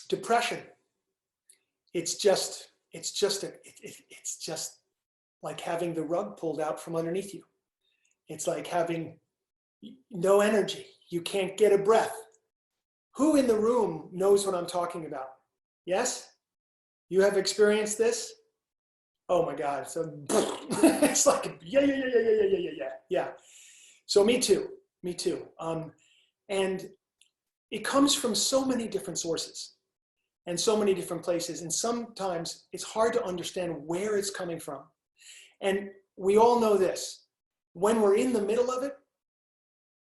Depression. It's just like having the rug pulled out from underneath you. It's like having no energy. You can't get a breath. Who in the room knows what I'm talking about? Yes? You have experienced this? Oh my God. So it's like, yeah. So me too. And it comes from so many different sources and so many different places. And sometimes it's hard to understand where it's coming from. And we all know this. When we're in the middle of it,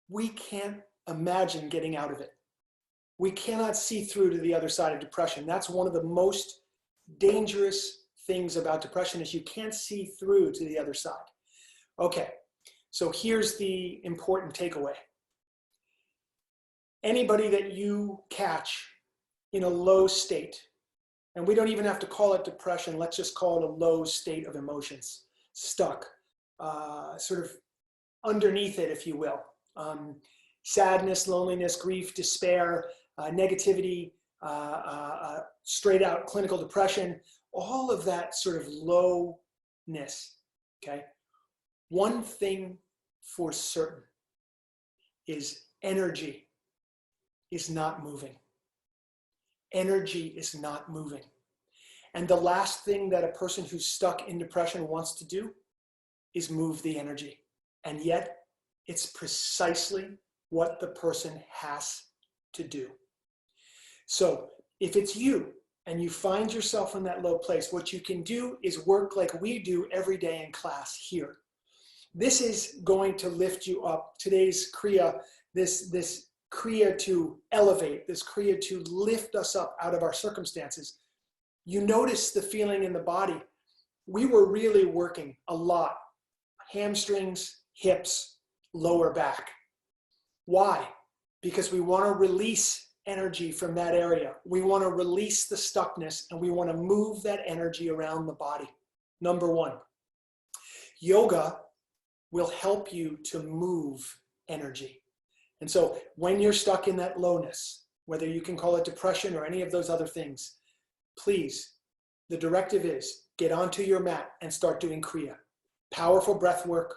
we can't imagine getting out of it. We cannot see through to the other side of depression. That's one of the most dangerous things about depression is you can't see through to the other side. Okay, so here's the important takeaway. Anybody that you catch in a low state, and we don't even have to call it depression, let's just call it a low state of emotions, stuck, sort of underneath it, if you will. Sadness, loneliness, grief, despair, negativity, straight out clinical depression, all of that sort of lowness, okay? One thing for certain is energy is not moving. Energy is not moving. And the last thing that a person who's stuck in depression wants to do is move the energy. And yet, it's precisely what the person has to do. So if it's you and you find yourself in that low place, what you can do is work like we do every day in class here. This is going to lift you up. Today's Kriya, this Kriya to elevate, this Kriya to lift us up out of our circumstances. You notice the feeling in the body. We were really working a lot. Hamstrings, hips, lower back. Why? Because we want to release energy from that area. We want to release the stuckness and we want to move that energy around the body. Number one, yoga will help you to move energy. And so when you're stuck in that lowness, whether you can call it depression or any of those other things, please, the directive is get onto your mat and start doing Kriya. Powerful breath work,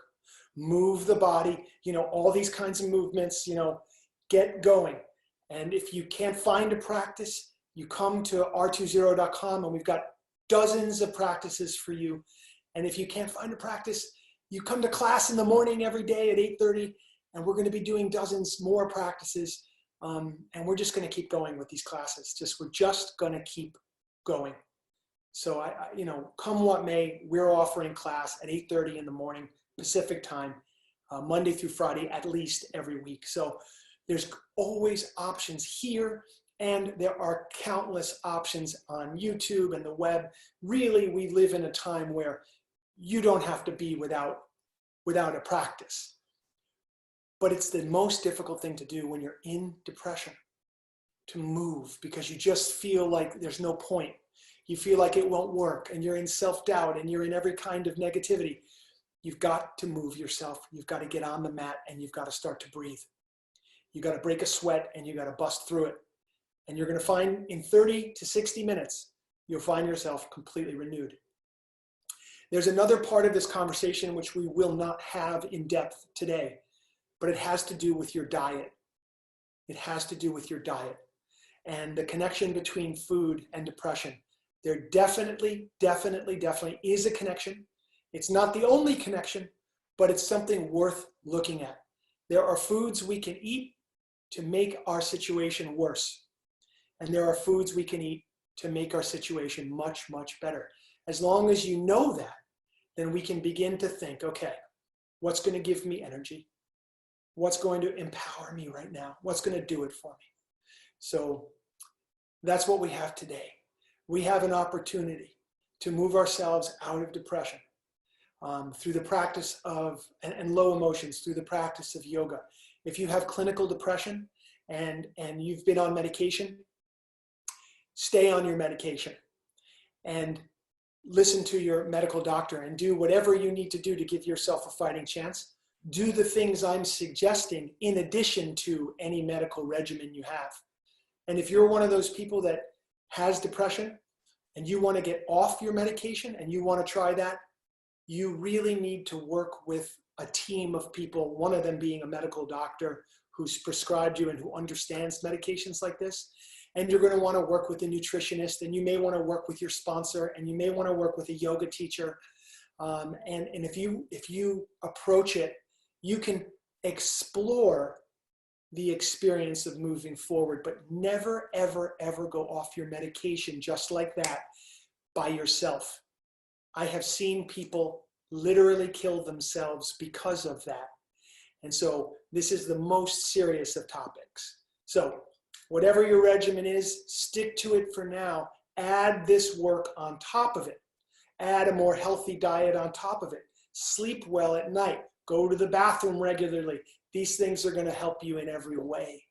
move the body, all these kinds of movements, get going. And if you can't find a practice, you come to r20.com and we've got dozens of practices for you. And if you can't find a practice, you come to class in the morning every day at 8:30, and we're going to be doing dozens more practices. And we're just going to keep going with these classes. We're just going to keep going. So come what may, we're offering class at 8:30 in the morning, Pacific time, Monday through Friday, at least every week. So there's always options here, and there are countless options on YouTube and the web. Really, we live in a time where you don't have to be without a practice. But it's the most difficult thing to do when you're in depression, to move, because you just feel like there's no point. You feel like it won't work, and you're in self-doubt, and you're in every kind of negativity. You've got to move yourself. You've got to get on the mat, and you've got to start to breathe. You've got to break a sweat, and you've got to bust through it. And you're going to find in 30 to 60 minutes, you'll find yourself completely renewed. There's another part of this conversation which we will not have in depth today, but it has to do with your diet. It has to do with your diet and the connection between food and depression. There definitely is a connection. It's not the only connection, but it's something worth looking at. There are foods we can eat to make our situation worse. And there are foods we can eat to make our situation much, much better. As long as you know that, then we can begin to think, okay, what's going to give me energy? What's going to empower me right now? What's going to do it for me? So that's what we have today. We have an opportunity to move ourselves out of depression through the practice of, and low emotions, through the practice of yoga. If you have clinical depression and you've been on medication, stay on your medication and listen to your medical doctor and do whatever you need to do to give yourself a fighting chance. Do the things I'm suggesting in addition to any medical regimen you have. And if you're one of those people that has depression and you want to get off your medication and you want to try that, you really need to work with a team of people, one of them being a medical doctor who's prescribed you and who understands medications like this. And you're going to want to work with a nutritionist, and you may want to work with your sponsor, and you may want to work with a yoga teacher. And if you approach it, you can explore the experience of moving forward, but never, ever, ever go off your medication just like that by yourself. I have seen people literally kill themselves because of that. And so this is the most serious of topics. So whatever your regimen is, stick to it for now. Add this work on top of it. Add a more healthy diet on top of it. Sleep well at night. Go to the bathroom regularly. These things are going to help you in every way.